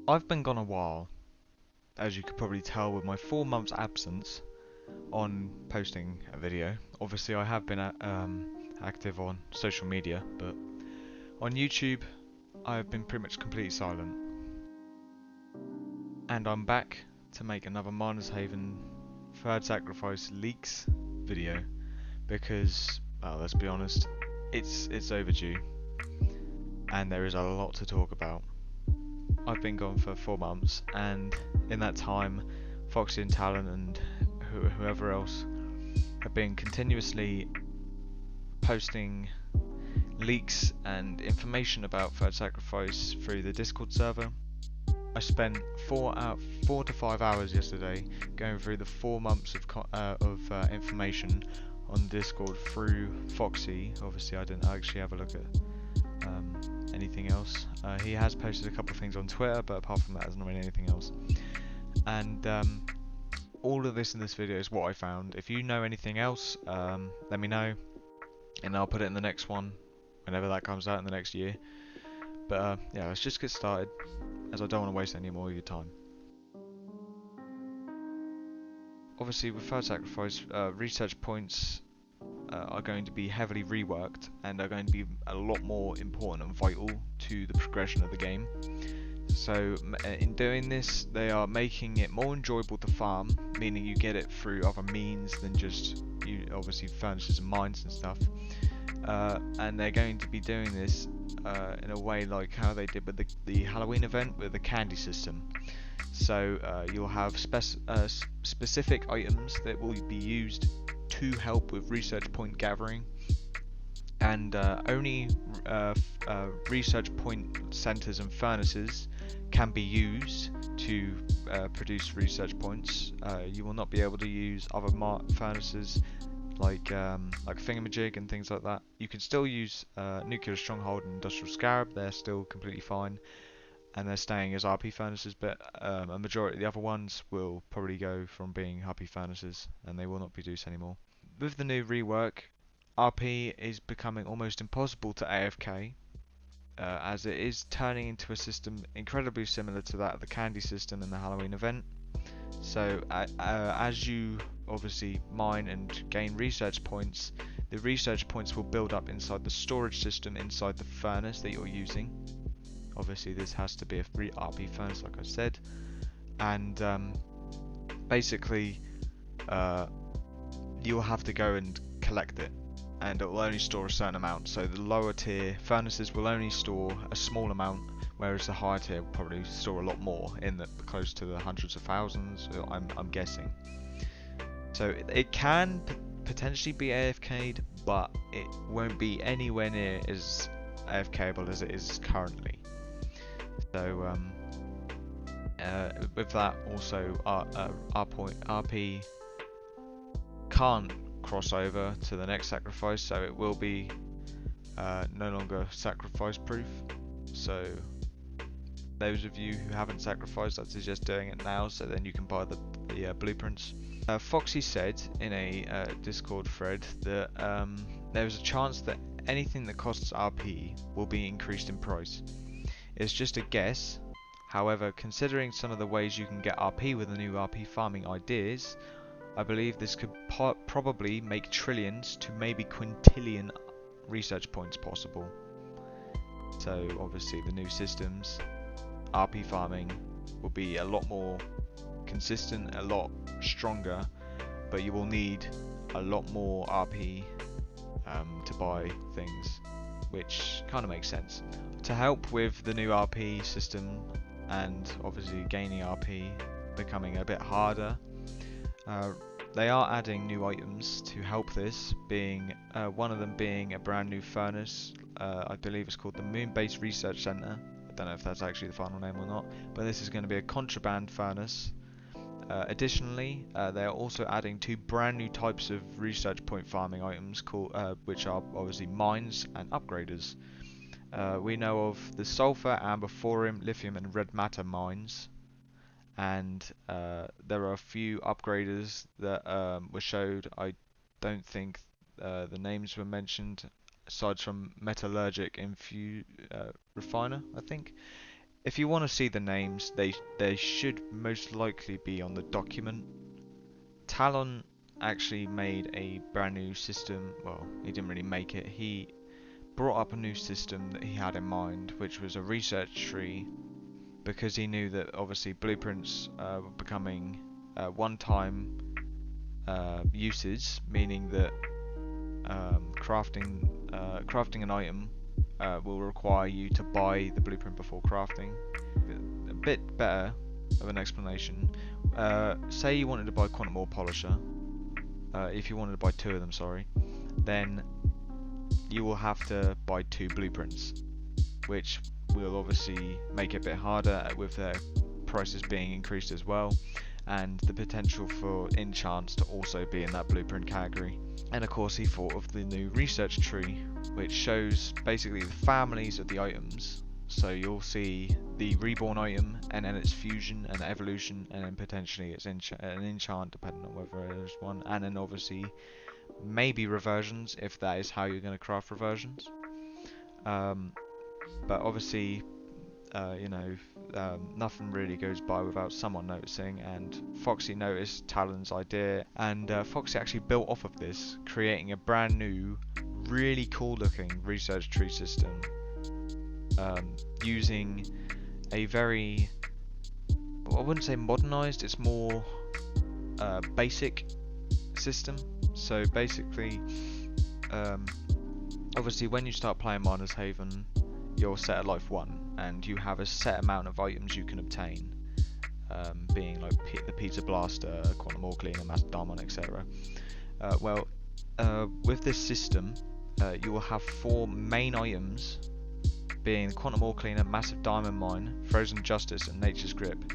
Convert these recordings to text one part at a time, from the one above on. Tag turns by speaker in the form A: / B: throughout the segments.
A: I've been gone a while, as you could probably tell with my 4 months absence on posting a video. Obviously, I have been active on social media, but on YouTube, I've been pretty much completely silent. And I'm back to make another Miners Haven Third Sacrifice leaks video because, well, let's be honest, it's overdue, and there is a lot to talk about. I've been gone for 4 months, and in that time, Foxy and Talon and whoever else have been continuously posting leaks and information about Third Sacrifice through the Discord server. I spent 4 to 5 hours yesterday going through the 4 months of information on Discord through Foxy. Obviously, I didn't actually have a look at anything else. He has posted a couple of things on Twitter, but apart from that, there's not really anything else. And all of this in this video is what I found. If you know anything else, let me know, and I'll put it in the next one whenever that comes out in the next year. But yeah, let's just get started, as I don't want to waste any more of your time. Obviously, with Third Sacrifice, research points are going to be heavily reworked and are going to be a lot more important and vital to the progression of the game. So in doing this, they are making it more enjoyable to farm, meaning you get it through other means than just obviously furnaces and mines and stuff. And they're going to be doing this in a way like how they did with the Halloween event with the candy system. So you'll have specific items that will be used to help with research point gathering, and only research point centers and furnaces can be used to produce research points. You will not be able to use other furnaces like Thingamajig and things like that. You can still use Nuclear Stronghold and Industrial Scarab, they're still completely fine, and they're staying as R.I.P furnaces, but a majority of the other ones will probably go from being R.I.P furnaces, and they will not produce anymore. With the new rework, R.I.P is becoming almost impossible to AFK, as it is turning into a system incredibly similar to that of the candy system in the Halloween event. So as you obviously mine and gain research points, the research points will build up inside the storage system inside the furnace that you're using. Obviously this has to be a free R.I.P furnace, like I said, and basically you'll have to go and collect it, and it will only store a certain amount. So the lower tier furnaces will only store a small amount, whereas the higher tier will probably store a lot more, in the close to the hundreds of thousands, I'm guessing. So it can potentially be AFK'd, but it won't be anywhere near as AFKable as it is currently. So with that also, R.I.P can't cross over to the next sacrifice, so it will be no longer sacrifice proof. So those of you who haven't sacrificed, I'd suggest doing it now, so then you can buy the blueprints. Foxy said in a Discord thread that there is a chance that anything that costs R.I.P will be increased in price. It's just a guess. However, considering some of the ways you can get R.I.P with the new R.I.P farming ideas, I believe this could probably make trillions to maybe quintillion research points possible. So obviously the new systems, R.I.P farming, will be a lot more consistent, a lot stronger, but you will need a lot more R.I.P to buy things, which kind of makes sense. To help with the new R.I.P system, and obviously gaining R.I.P becoming a bit harder, they are adding new items to help this, being one of them being a brand new furnace. I believe it's called the Moon-Based Research Center. I don't know if that's actually the final name or not, but this is going to be a contraband furnace. Additionally, they are also adding 2 brand new types of research point farming items, which are obviously mines and upgraders. We know of the sulfur, amber, thorium, lithium and red matter mines, and there are a few upgraders that were showed. I don't think the names were mentioned, aside from metallurgic refiner, I think. If you want to see the names, they should most likely be on the document. Talon actually made a brand new system. Well, he didn't really make it. He brought up a new system that he had in mind, which was a research tree, because he knew that obviously blueprints were becoming one-time uses, meaning that crafting an item will require you to buy the blueprint before crafting. A bit better of an explanation. Say you wanted to buy quantum ore polisher. If you wanted to buy 2 of them, sorry, then you will have to buy 2 blueprints, which will obviously make it a bit harder with their prices being increased as well, and the potential for enchants to also be in that blueprint category. And of course he thought of the new research tree, which shows basically the families of the items. So you'll see the reborn item, and then its fusion and evolution, and then potentially its an enchant, depending on whether there's one, and then obviously maybe reversions, if that is how you're going to craft reversions. But obviously, nothing really goes by without someone noticing, and Foxy noticed Talon's idea, and Foxy actually built off of this, creating a brand new, really cool looking research tree system, using a very, I wouldn't say modernized, it's more basic system. So basically, obviously when you start playing Miner's Haven, you're set at life 1, and you have a set amount of items you can obtain, being like the Pizza Blaster, Quantum Ore Cleaner, Master Diamond, etc. With this system, you will have 4 main items, being Quantum Ore Cleaner, Massive Diamond Mine, Frozen Justice, and Nature's Grip.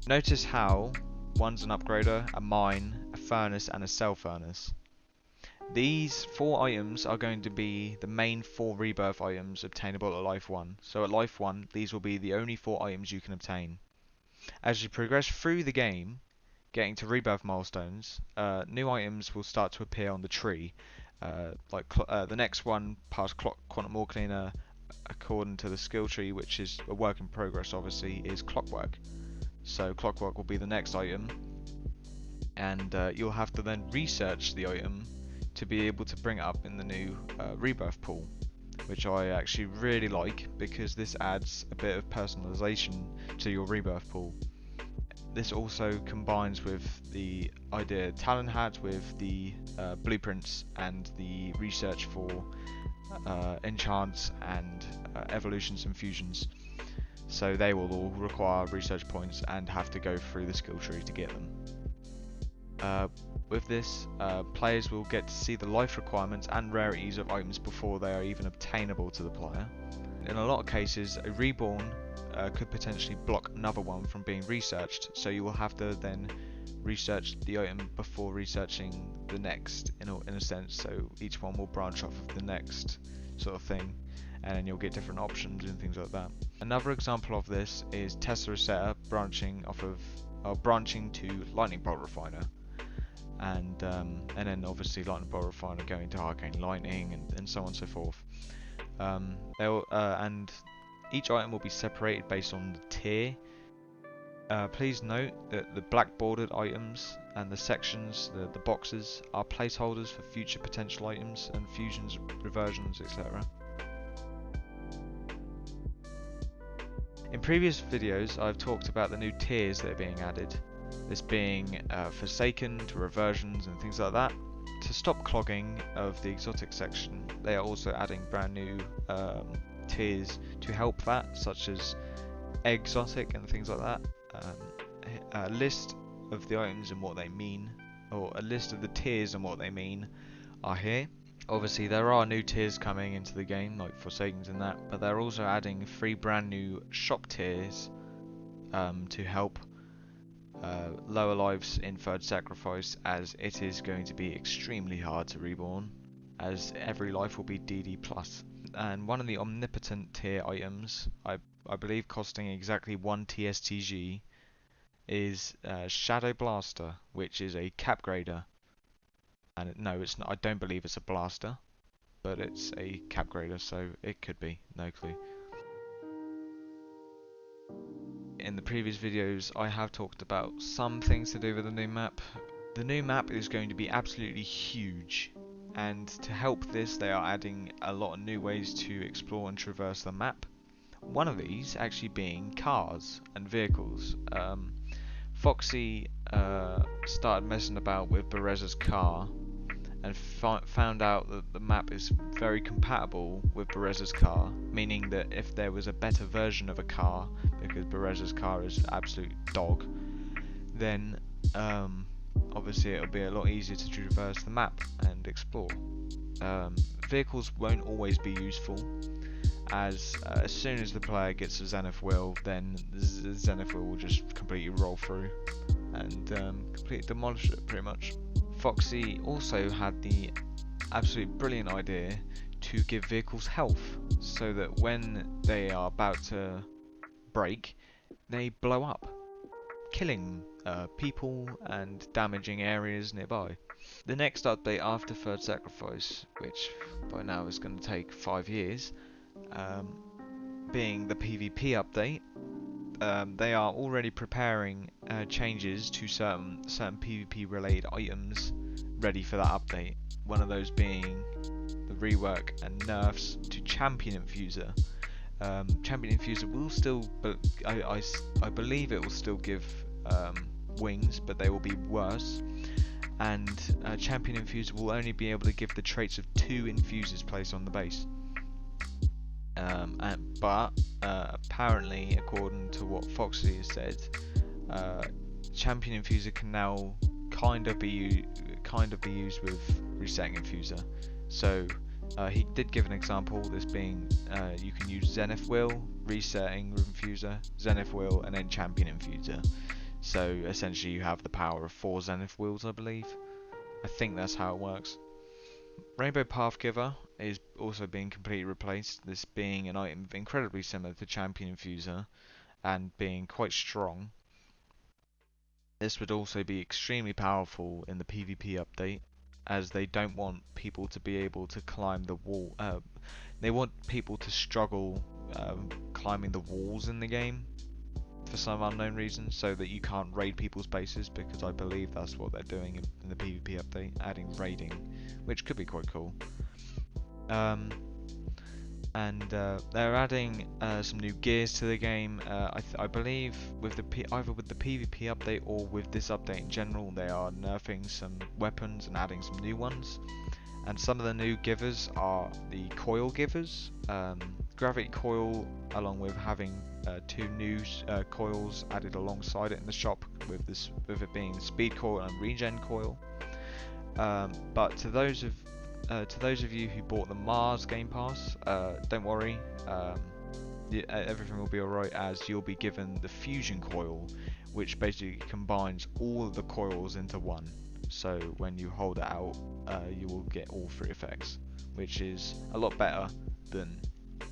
A: Notice how one's an upgrader, a mine, a furnace, and a cell furnace. These 4 items are going to be the main 4 rebirth items obtainable at life 1. So at life 1, these will be the only 4 items you can obtain. As you progress through the game, getting to rebirth milestones, new items will start to appear on the tree. The next one past Quantum Ore Cleaner, according to the skill tree, which is a work in progress obviously, is Clockwork. So Clockwork will be the next item, and you'll have to then research the item to be able to bring it up in the new rebirth pool, which I actually really like, because this adds a bit of personalization to your rebirth pool. This also combines with the idea Talon had with the blueprints and the research for enchants and evolutions and fusions. So they will all require research points and have to go through the skill tree to get them. With this, players will get to see the life requirements and rarities of items before they are even obtainable to the player. In a lot of cases, a reborn could potentially block another one from being researched, so you will have to then research the item before researching the next, in a sense, so each one will branch off of the next sort of thing, and then you'll get different options and things like that. Another example of this is Tesla Setter branching to Lightning Bolt Refiner, and then obviously Lightning Bolt Refiner going to Arcane Lightning, and so on and so forth. And each item will be separated based on the tier. Please note that the black bordered items and the sections, the boxes, are placeholders for future potential items and fusions, reversions, etc. In previous videos I've talked about the new tiers that are being added, this being Forsaken to reversions and things like that. To stop clogging of the exotic section, they are also adding brand new tiers to help that, such as exotic and things like that. A list of the items and what they mean, or a list of the tiers and what they mean, are here. Obviously there are new tiers coming into the game, like Forsakens and that, but they're also adding 3 brand new shop tiers to help lower lives in Third Sacrifice, as it is going to be extremely hard to reborn, as every life will be DD+. And one of the omnipotent tier items, I believe costing exactly 1 TSTG, is Shadow Blaster, which is a cap grader. And no, it's not. I don't believe it's a blaster, but it's a cap grader, so it could be. No clue. in the previous videos, I have talked about some things to do with the new map. The new map is going to be absolutely huge, and to help this they are adding a lot of new ways to explore and traverse the map. One of these actually being cars and vehicles. Foxy started messing about with Bereza's car and found out that the map is very compatible with Bereza's car, meaning that if there was a better version of a car, because Bereza's car is absolute dog, then obviously it'll be a lot easier to traverse the map and explore. Vehicles won't always be useful, as soon as the player gets a Zenith Wheel, then the Zenith Wheel will just completely roll through and completely demolish it pretty much. Foxy also had the absolutely brilliant idea to give vehicles health, so that when they are about to break, they blow up, killing people and damaging areas nearby. The next update after Third Sacrifice, which by now is going to take 5 years, being the PvP update, they are already preparing changes to certain PvP related items ready for that update. One of those being the rework and nerfs to Champion Infuser. Champion Infuser will still, but I believe it will still give wings, but they will be worse. And Champion Infuser will only be able to give the traits of 2 infusers placed on the base. But apparently, according to what Foxy has said, Champion Infuser can now kind of be used with Resetting Infuser. So he did give an example, this being you can use Zenith Wheel, Resetting Infuser, Zenith Wheel, and then Champion Infuser. So essentially you have the power of 4 Zenith Wheels, I believe. I think that's how it works. Rainbow Pathgiver is also being completely replaced, this being an item incredibly similar to Champion Infuser and being quite strong. This would also be extremely powerful in the PvP update, as they don't want people to be able to climb the wall. They want people to struggle climbing the walls in the game for some unknown reason, so that you can't raid people's bases, because I believe that's what they're doing in the PvP update, adding raiding, which could be quite cool. They're adding some new gears to the game. I believe with either with the PvP update or with this update in general, they are nerfing some weapons and adding some new ones. And some of the new givers are the coil givers, gravity coil, along with having 2 new coils added alongside it in the shop, with it being speed coil and regen coil. But to those of you who bought the Mars Game Pass, don't worry, everything will be alright, as you'll be given the fusion coil, which basically combines all of the coils into one. So when you hold it out, you will get all 3 effects, which is a lot better than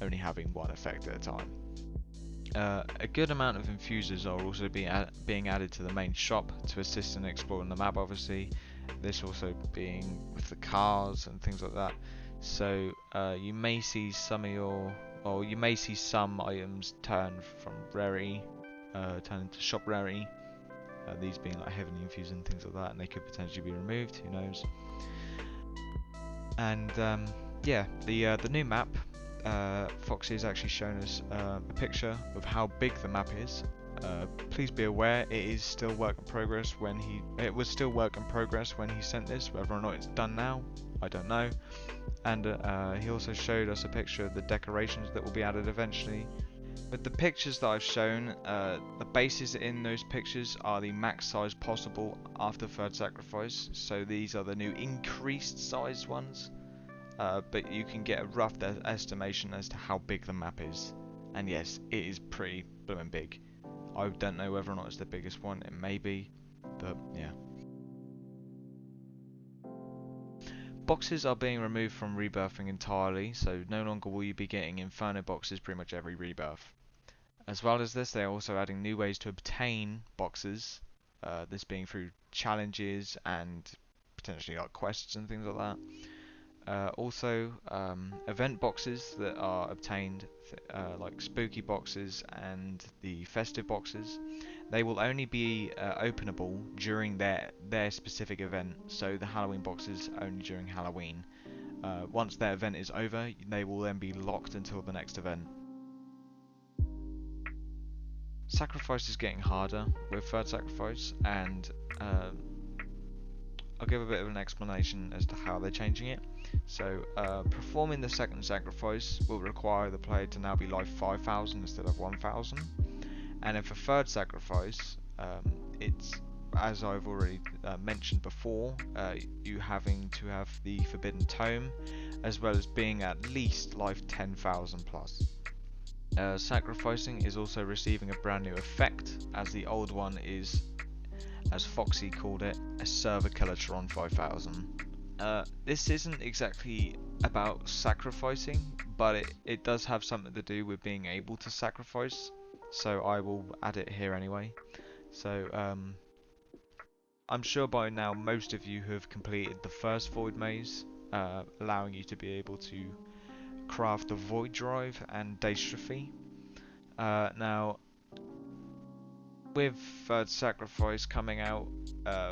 A: only having one effect at a time. A good amount of infusers are also being added to the main shop to assist in exploring the map, obviously. This also being with the cars and things like that. So you may see some items turn from rarity, turn into shop rarity. These being like heavily infused and things like that, and they could potentially be removed. Who knows? And yeah, the new map. Foxy has actually shown us a picture of how big the map is. Please be aware, it is still work in progress. It was still work in progress when he sent this. Whether or not it's done now, I don't know. And he also showed us a picture of the decorations that will be added eventually. With the pictures that I've shown, the bases in those pictures are the max size possible after Third Sacrifice. So these are the new increased size ones. But you can get a rough estimation as to how big the map is. And yes, it is pretty blooming big. I don't know whether or not it's the biggest one, it may be, but yeah. Boxes are being removed from rebirthing entirely, so no longer will you be getting Inferno boxes pretty much every rebirth. As well as this, they are also adding new ways to obtain boxes, this being through challenges and potentially like quests and things like that. Also, event boxes that are obtained, like spooky boxes and the festive boxes, they will only be openable during their specific event. So the Halloween boxes only during Halloween. Once their event is over, they will then be locked until the next event. Sacrifice is getting harder with third sacrifice, and I'll give a bit of an explanation as to how they're changing it. So, performing the second sacrifice will require the player to now be life 5,000 instead of 1,000. And if a third sacrifice, it's, as I've already mentioned before, you having to have the Forbidden Tome, as well as being at least life 10,000 plus. Sacrificing is also receiving a brand new effect, as the old one is, as Foxy called it, a server Killatron 5000. This isn't exactly about sacrificing, but it does have something to do with being able to sacrifice, so I will add it here anyway. So I'm sure by now most of you have completed the first Void Maze, allowing you to be able to craft the Void Drive and Dystrophy. Now, with Third Sacrifice coming out,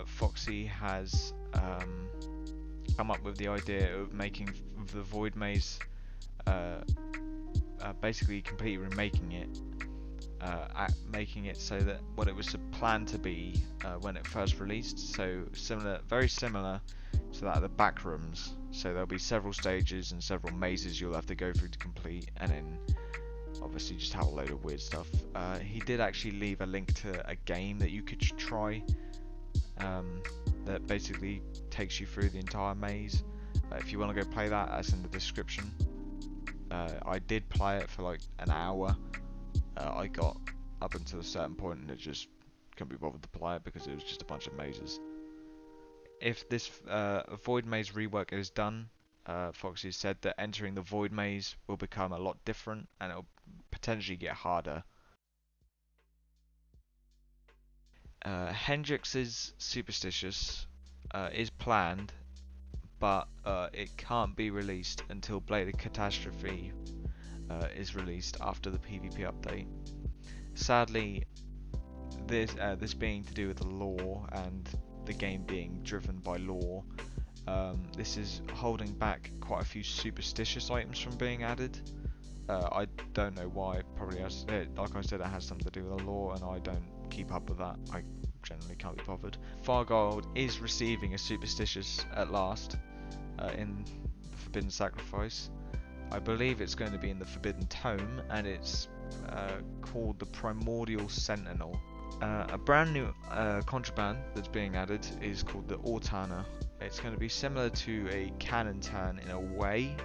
A: Foxy has come up with the idea of making the Void Maze, basically completely remaking it, making it so that what it was planned to be when it first released. So similar, very similar to that of the back rooms. So there'll be several stages and several mazes you'll have to go through to complete, and then obviously just have a load of weird stuff. He did actually leave a link to a game that you could try, that basically takes you through the entire maze. If you want to go play that, that's in the description. I did play it for like an hour. I got up until a certain point and it just couldn't be bothered to play it because it was just a bunch of mazes. If this Void Maze rework is done, Foxy said that entering the Void Maze will become a lot different and it'll potentially get harder. Hendrix's Superstitious is planned, but it can't be released until Blade of Catastrophe is released after the PvP update. Sadly, this being to do with the lore and the game being driven by lore, this is holding back quite a few superstitious items from being added. I don't know why. Probably has, like I said, it has something to do with the lore, and I don't keep up with that. I generally can't be bothered. Fargold is receiving a superstitious at last in the Forbidden Sacrifice. I believe it's going to be in the Forbidden Tome, and it's called the Primordial Sentinel. A brand new contraband that's being added is called the Ortana. It's going to be similar to a cannon turn in a way,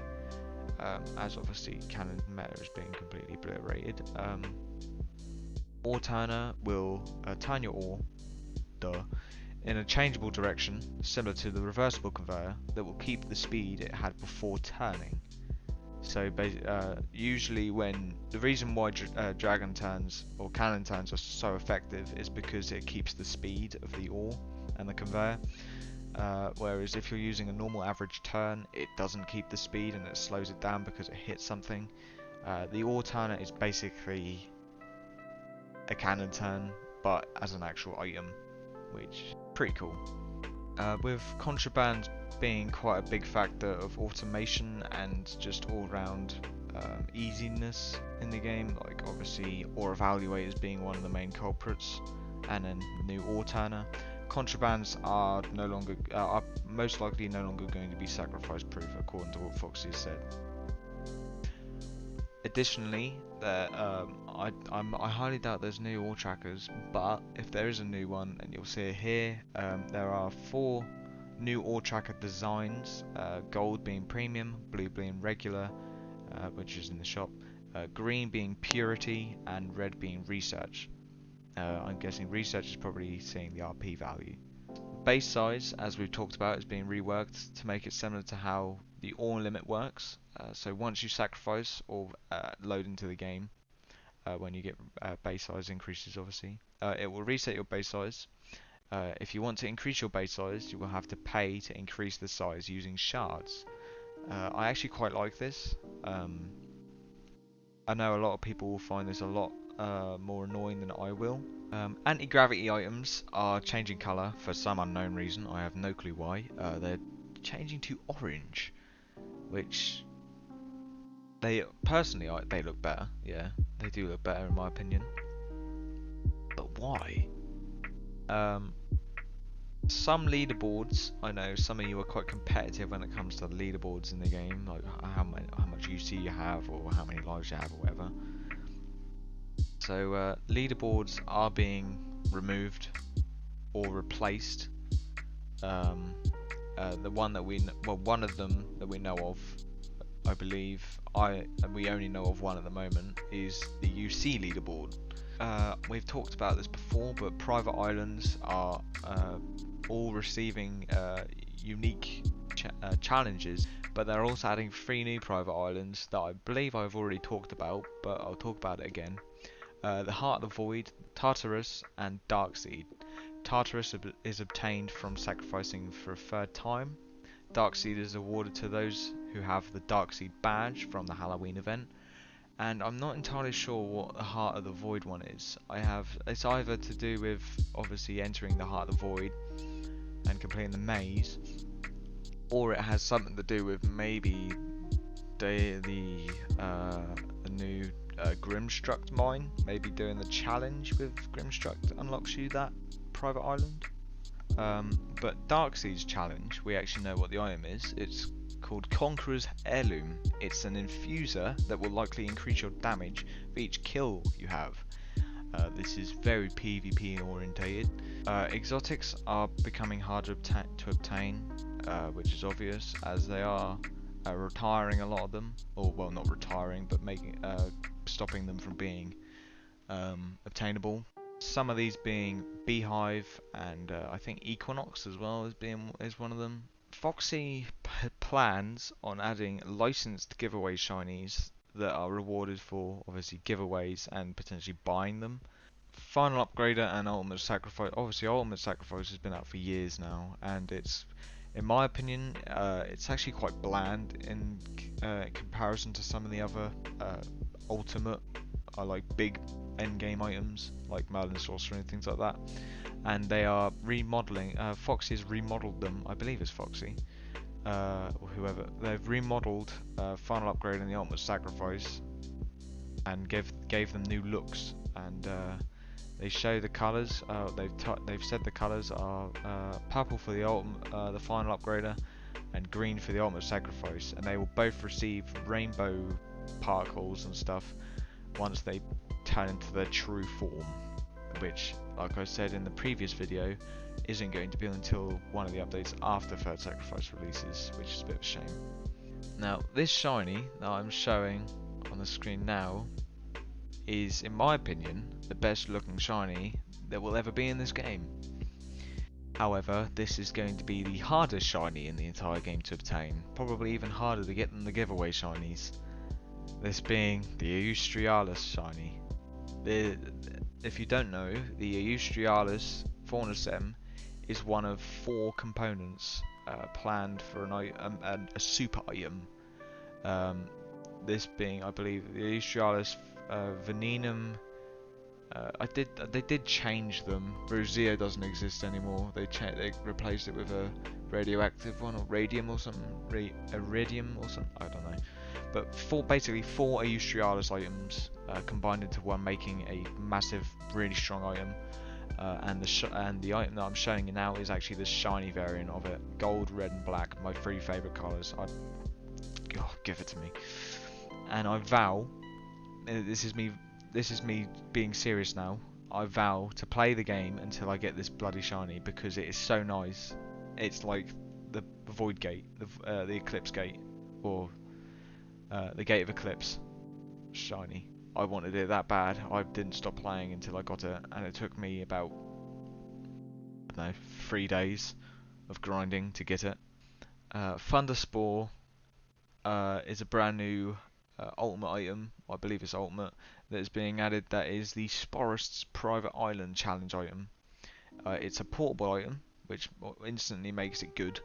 A: as obviously cannon meta is being completely obliterated. Ortana will turn your ore, in a changeable direction, similar to the reversible conveyor, that will keep the speed it had before turning. So usually when the reason why dragon turns or cannon turns are so effective is because it keeps the speed of the ore and the conveyor, whereas if you're using a normal average turn, it doesn't keep the speed and it slows it down because it hits something. The ore turner is basically a cannon turn but as an actual item, which is pretty cool. With contraband being quite a big factor of automation and just all-round easiness in the game, like obviously ore evaluators being one of the main culprits, and then new ore turner, contrabands are no longer, are most likely no longer going to be sacrifice proof, according to what Foxy has said. Additionally, I highly doubt there's new ore trackers, but if there is a new one, and you'll see it here, there are 4 new ore tracker designs, gold being premium, blue being regular, which is in the shop, green being purity, and red being research. I'm guessing research is probably seeing the R.I.P value. Base size, as we've talked about, is being reworked to make it similar to how the ore limit works. So once you sacrifice or load into the game, when you get base size increases, obviously, it will reset your base size. If you want to increase your base size, you will have to pay to increase the size using shards. I actually quite like this. I know a lot of people will find this a lot more annoying than I will. Anti-gravity items are changing colour for some unknown reason. I have no clue why. They're changing to orange, which they personally they look better. Yeah, they do look better in my opinion. But why? Some leaderboards, I know some of you are quite competitive when it comes to the leaderboards in the game, like how much UC you have or how many lives you have or whatever. So leaderboards are being removed or replaced. The one that one of them that we know of, I believe, we only know of one at the moment, is the UC leaderboard. We've talked about this before, but private islands are all receiving unique challenges, but they're also adding 3 new private islands that I believe I've already talked about, but I'll talk about it again. The Heart of the Void, Tartarus, and Darkseed. Tartarus is obtained from sacrificing for a 3rd time. Darkseed is awarded to those who have the Darkseed badge from the Halloween event. And I'm not entirely sure what the Heart of the Void one is. It's either to do with obviously entering the Heart of the Void and completing the maze, or it has something to do with maybe the new Grimstruct mine. Maybe doing the challenge with Grimstruct unlocks you that private island. But Darkseed's challenge, we actually know what the item is. It's called Conqueror's Heirloom. It's an infuser that will likely increase your damage for each kill you have. This is very PvP orientated. Exotics are becoming harder to obtain, which is obvious as they are retiring a lot of them, or well, not retiring, but stopping them from being obtainable. Some of these being Beehive and I think Equinox as well is one of them. Foxy plans on adding licensed giveaway shinies that are rewarded for obviously giveaways and potentially buying them. Final Upgrader and Ultimate Sacrifice. Obviously, Ultimate Sacrifice has been out for years now, and it's, in my opinion, it's actually quite bland in comparison to some of the other Ultimate, like big Endgame items like Merlin Sorcerer and things like that. And they are remodeling. Foxy has remodeled them. I believe it's Foxy. Or whoever. They've remodeled Final Upgrade and the Ultimate Sacrifice and gave them new looks. And they show the colours. They've said the colours are purple for the Final Upgrader and green for the Ultimate Sacrifice. And they will both receive rainbow particles and stuff once they turn into their true form, which, like I said in the previous video, isn't going to be until one of the updates after Third Sacrifice releases, which is a bit of a shame. Now, this shiny that I'm showing on the screen now is, in my opinion, the best looking shiny that will ever be in this game. However, this is going to be the hardest shiny in the entire game to obtain, probably even harder to get than the giveaway shinies. This being the Australis shiny. If you don't know, the Australis Faunacem is one of 4 components planned for a super item. This being, I believe, the Australis Venenum. They did change them. Roseo doesn't exist anymore. They replaced it with a radioactive one, or radium or something, iridium or something. I don't know. But basically 4 Australis items combined into one, making a massive, really strong item. And the item that I'm showing you now is actually the shiny variant of it. Gold, red, and black, my 3 favourite colours. Give it to me. And I vow, this is me being serious now. I vow to play the game until I get this bloody shiny because it is so nice. It's like the Void Gate, the Eclipse Gate, or the Gate of Eclipse shiny. I wanted it that bad. I didn't stop playing until I got it, and it took me about, I don't know, 3 days of grinding to get it. Thunderspore is a brand new ultimate item. I believe it's ultimate that is being added. That is the Sporist's Private Island challenge item. It's a portable item, which instantly makes it good.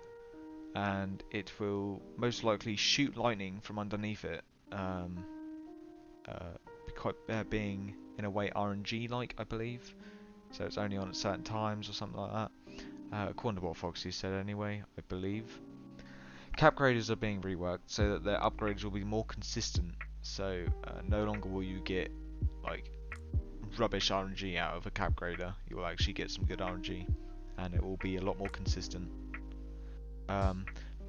A: and it will most likely shoot lightning from underneath it, uh, being in a way RNG like, I believe. So it's only on at certain times or something like that. According to what Foxy said anyway, I believe. Cap graders are being reworked so that their upgrades will be more consistent. So no longer will you get like rubbish RNG out of a cap grader. You will actually get some good RNG, and it will be a lot more consistent.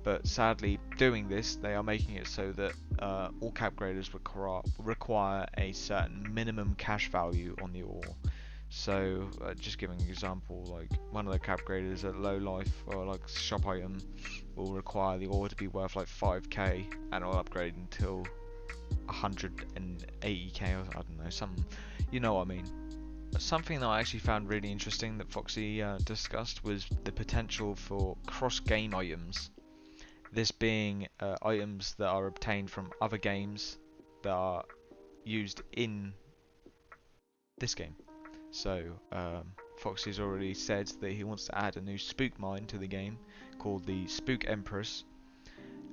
A: But sadly, doing this, they are making it so that all cap graders require a certain minimum cash value on the ore. So, just giving an example, like one of the cap graders at low life or like shop item will require the ore to be worth like 5k, and it'll upgrade until 180k, or I don't know, something. You know what I mean? Something that I actually found really interesting that Foxy discussed was the potential for cross-game items. This being items that are obtained from other games that are used in this game. So, Foxy's already said that he wants to add a new spook mine to the game called the Spook Empress,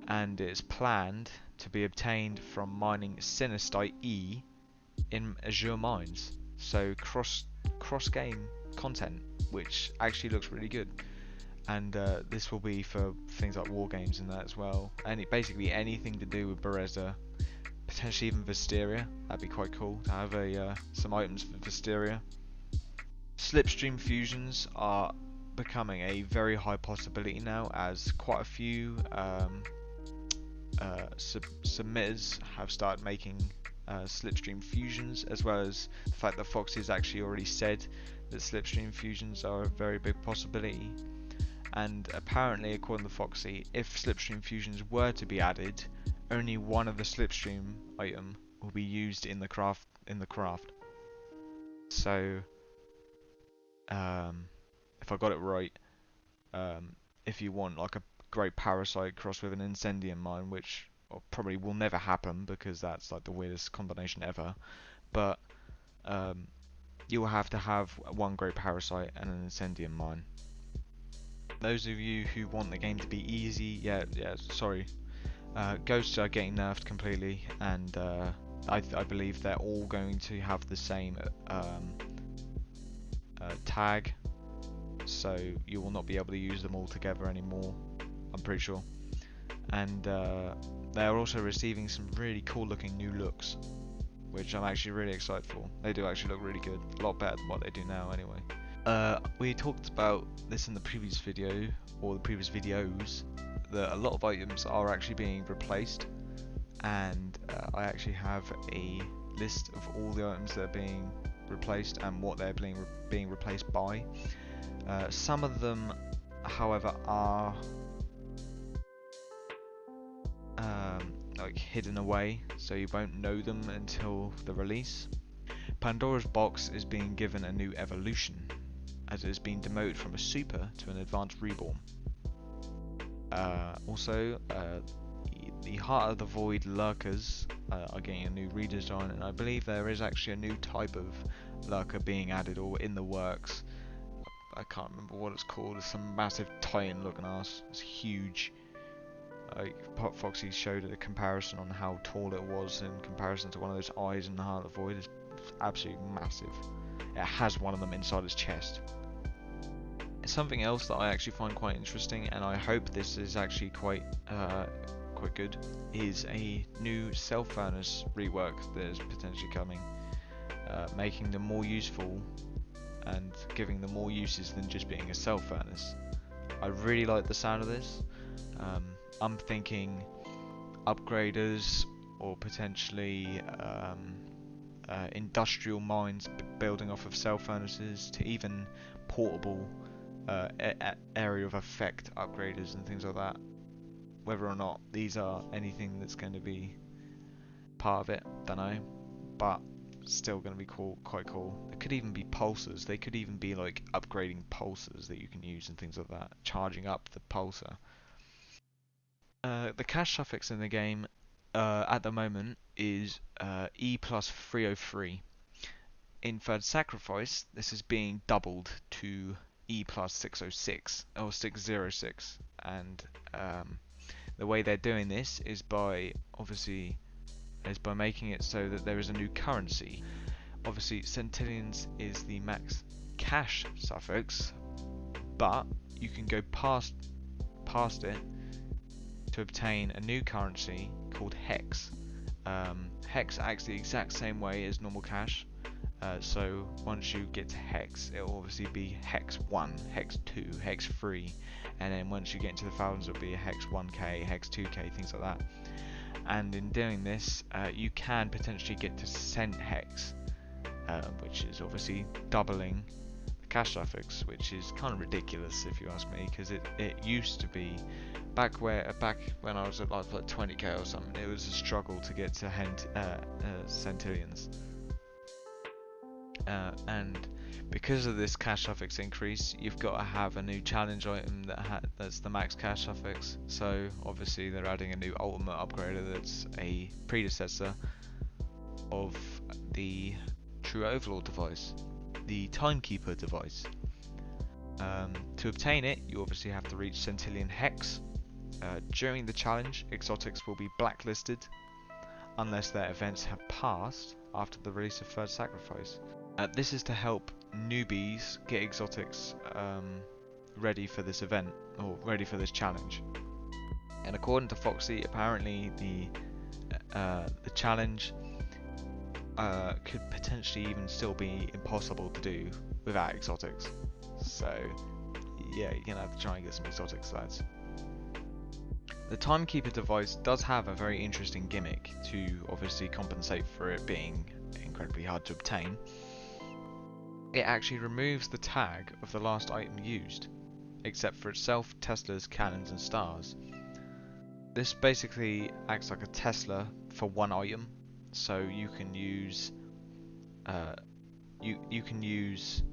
A: and it's planned to be obtained from mining Sinistite E in Azure Mines. So cross game content, which actually looks really good. And this will be for things like war games and that as well. And basically anything to do with Bereza, potentially even Visteria. That'd be quite cool to have some items for Visteria. Slipstream fusions are becoming a very high possibility now, as quite a few submitters have started making slipstream fusions, as well as the fact that Foxy's actually already said that slipstream fusions are a very big possibility. And apparently, according to Foxy, if slipstream fusions were to be added, only one of the slipstream item will be used in the craft. So, if I got it right, if you want like a great parasite crossed with an incendium mine, which probably will never happen because that's like the weirdest combination ever, but you will have to have one great parasite and an incendium mine. Those of you who want the game to be easy, sorry, ghosts are getting nerfed completely, and I believe they're all going to have the same tag, so you will not be able to use them all together anymore, I'm pretty sure. And they are also receiving some really cool looking new looks, which I'm actually really excited for. They do actually look really good, a lot better than what they do now anyway. We talked about this in the previous video, or the previous videos, that a lot of items are actually being replaced, and I actually have a list of all the items that are being replaced and what they're being replaced by. Some of them, however, are like hidden away, so you won't know them until the release. Pandora's box is being given a new evolution, as it has been demoted from a super to an advanced reborn. Also, the Heart of the Void lurkers are getting a new redesign, and I believe there is actually a new type of lurker being added or in the works. I can't remember what it's called. It's some massive titan looking ass. It's huge. Foxy showed a comparison on how tall it was in comparison to one of those eyes in the Heart of the Void. It's absolutely massive. It has one of them inside its chest. Something else that I actually find quite interesting, and I hope this is actually quite good, is a new cell furnace rework that is potentially coming, making them more useful and giving them more uses than just being a cell furnace. I really like the sound of this. I'm thinking upgraders, or potentially industrial mines building off of cell furnaces, to even portable area of effect upgraders and things like that. Whether or not these are anything that's going to be part of it, don't know, but still going to be cool, quite cool. It could even be pulsers. They could even be like upgrading pulsers that you can use and things like that, charging up the pulsar. The cash suffix in the game at the moment is E plus 303. In Third Sacrifice, this is being doubled to E plus 606 or 606, and the way they're doing this is by making it so that there is a new currency. Obviously, centillions is the max cash suffix, but you can go past it to obtain a new currency called hex. Hex acts the exact same way as normal cash. So once you get to hex, it will obviously be hex 1, hex 2, hex 3, and then once you get into the thousands, it'll be a hex 1k, hex 2k, things like that. And in doing this, you can potentially get to cent hex, which is obviously doubling the cash suffix, which is kind of ridiculous if you ask me, because it used to be back when I was at like 20k or something, it was a struggle to get to centillions. And because of this cash suffix increase, you've got to have a new challenge item that's the max cash suffix. So obviously they're adding a new ultimate upgrader that's a predecessor of the True Overlord device, the Timekeeper device. To obtain it, you obviously have to reach centillion hex. During the challenge, exotics will be blacklisted unless their events have passed after the release of Third Sacrifice. This is to help newbies get exotics ready for this event, or ready for this challenge. And according to Foxy, apparently the challenge could potentially even still be impossible to do without exotics. So yeah, you're gonna have to try and get some exotics, lads. The Timekeeper device does have a very interesting gimmick to obviously compensate for it being incredibly hard to obtain. It actually removes the tag of the last item used, except for itself, Teslas, cannons and stars. This basically acts like a Tesla for one item, so you can use you can use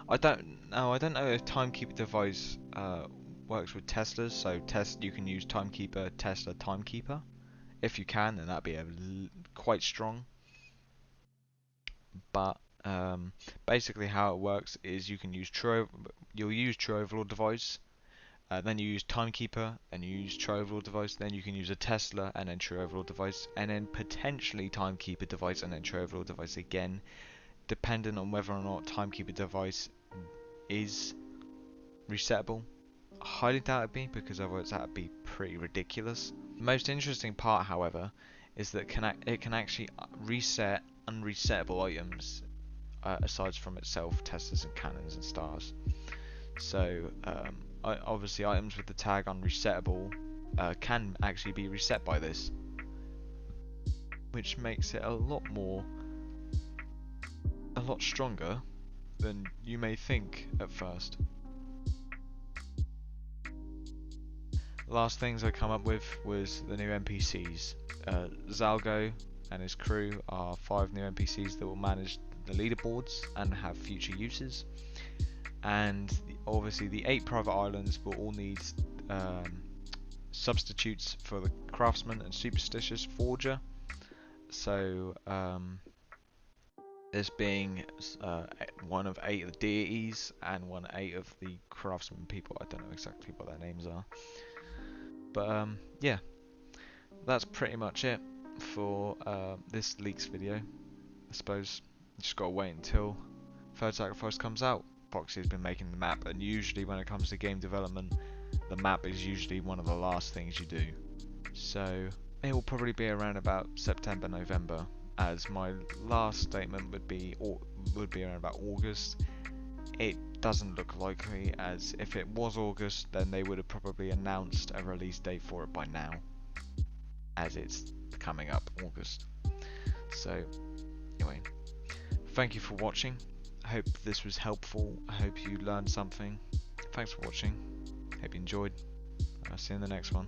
A: I don't know if Timekeeper device works with Teslas, so you can use Timekeeper, Tesla, Timekeeper. If you can, then that'd be quite strong. But basically how it works is you can use you'll use True Overlord device, then you use Timekeeper, and you use True Overlord device, then you can use a Tesla and then True Overlord device, and then potentially Timekeeper device and then True Overlord device again, depending on whether or not Timekeeper device is resettable. I highly doubt it'd be, because otherwise that'd be pretty ridiculous. The most interesting part, however, is that it can actually reset unresettable items aside from itself, Teslas and cannons and stars. So obviously items with the tag unresettable can actually be reset by this, which makes it a lot stronger than you may think at first. Last things I come up with was the new NPCs. Zalgo and his crew are 5 new NPCs that will manage the leaderboards and have future uses. And obviously the 8 private islands will all need substitutes for the craftsman and superstitious forger. So this being one of 8 of the deities and 8 of the craftsman people. I don't know exactly what their names are. But yeah, that's pretty much it for this leaks video. I suppose just gotta wait until Third Sacrifice comes out. Foxy has been making the map, and usually when it comes to game development, the map is usually one of the last things you do. So it will probably be around about September, November, as my last statement would be around about August. It doesn't look likely, as if it was August, then they would have probably announced a release date for it by now, as it's coming up August. So anyway, thank you for watching. I hope this was helpful. I hope you learned something. Thanks for watching. Hope you enjoyed. I'll see you in the next one.